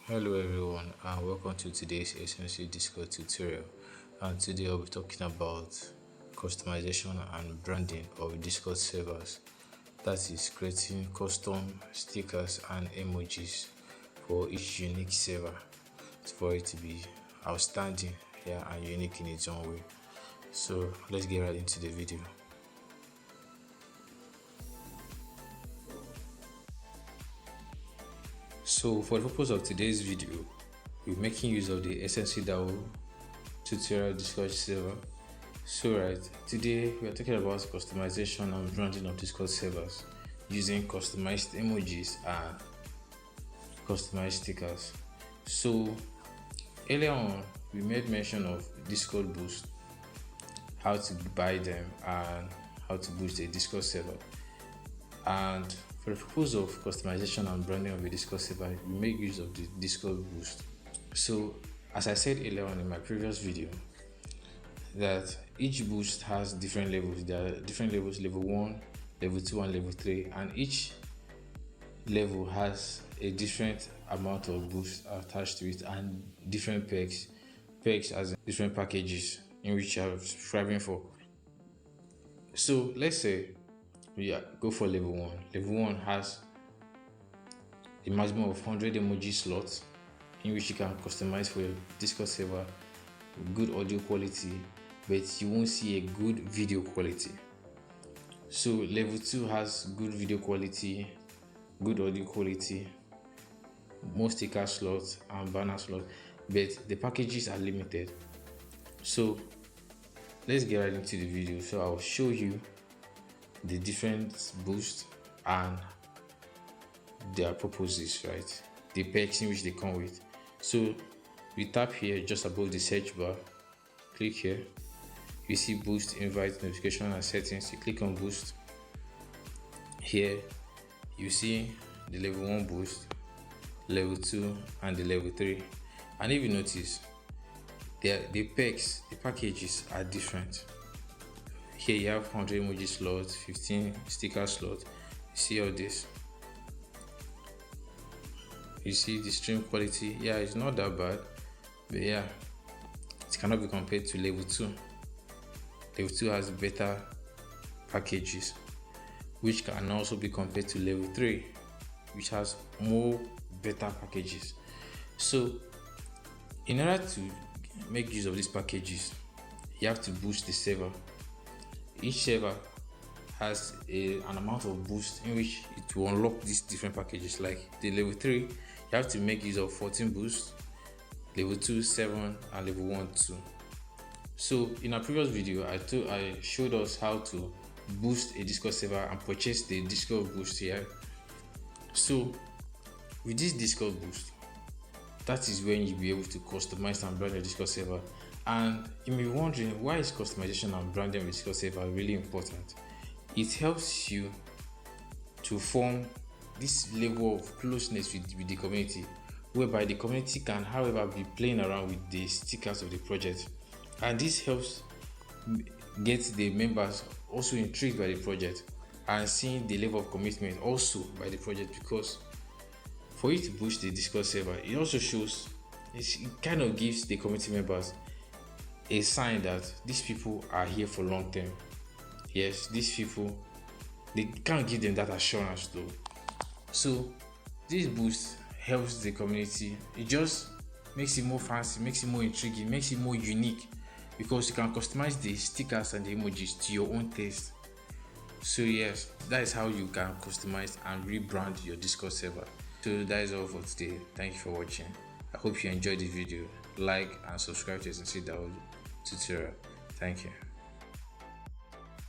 Hello everyone and welcome to today's essential Discord tutorial, and today I'll be talking about customization and branding of Discord servers, that is creating custom stickers and emojis for each unique server for it to be outstanding, and unique in its own way. So let's get right into the video. So for the purpose of today's video, we're making use of the SNCDAO tutorial Discord server. So today we are talking about customization and branding of Discord servers using customized emojis and customized stickers. So earlier on we made mention of Discord Boost, how to buy them and how to boost a Discord server. And for the purpose of customization and branding of a Discord server, we make use of the Discord Boost. So as I said earlier on in my previous video, that each boost has different levels. There are different levels: level 1, level 2, and level 3, and each level has a different amount of boost attached to it and different perks as in different packages in which you're striving for. So let's say we go for level 1. Level 1 has a maximum of 100 emoji slots in which you can customize for your Discord server with good audio quality, but you won't see a good video quality. So level 2 has good video quality, good audio quality, more sticker slots and banner slots, but the packages are limited. So let's get right into the video. So I'll show you the different boosts and their purposes, the perks in which they come with. So we tap here just above the search bar, click here, you see boost, invite, notification and settings. You click on boost. Here you see the level 1 boost, level 2 and the level 3. And if you notice, the perks, the packages are different. Here you have 100 emoji slots, 15 sticker slots. You see all this. You see the stream quality. It's not that bad, but it cannot be compared to level 2. Level 2 has better packages, which can also be compared to level 3, which has more better packages. So in order to make use of these packages, you have to boost the server. Each server has an amount of boost in which it will unlock these different packages. Like the level 3, you have to make use of 14 boosts, level 2 7, and level 1 2. So in our previous video, I showed us how to boost a Discord server and purchase the Discord boost here. So with this Discord boost, that is when you'll be able to customize and brand your Discord server. And you may be wondering, why is customization and branding of a Discord server really important? It helps you to form this level of closeness with the community, whereby the community can, however, be playing around with the stickers of the project. And this helps get the members also intrigued by the project and seeing the level of commitment also by the project, because for you to boost the Discord server, it also shows, it kind of gives the community members a sign that these people are here for long term. Yes, these people, they can't give them that assurance though. So this boost helps the community. It just makes it more fancy, makes it more intriguing, makes it more unique, because you can customize the stickers and the emojis to your own taste. So yes, that is how you can customize and rebrand your Discord server. So that is all for today. Thank you for watching. I hope you enjoyed the video. Like and subscribe to SNCDAO tutorial. Thank you.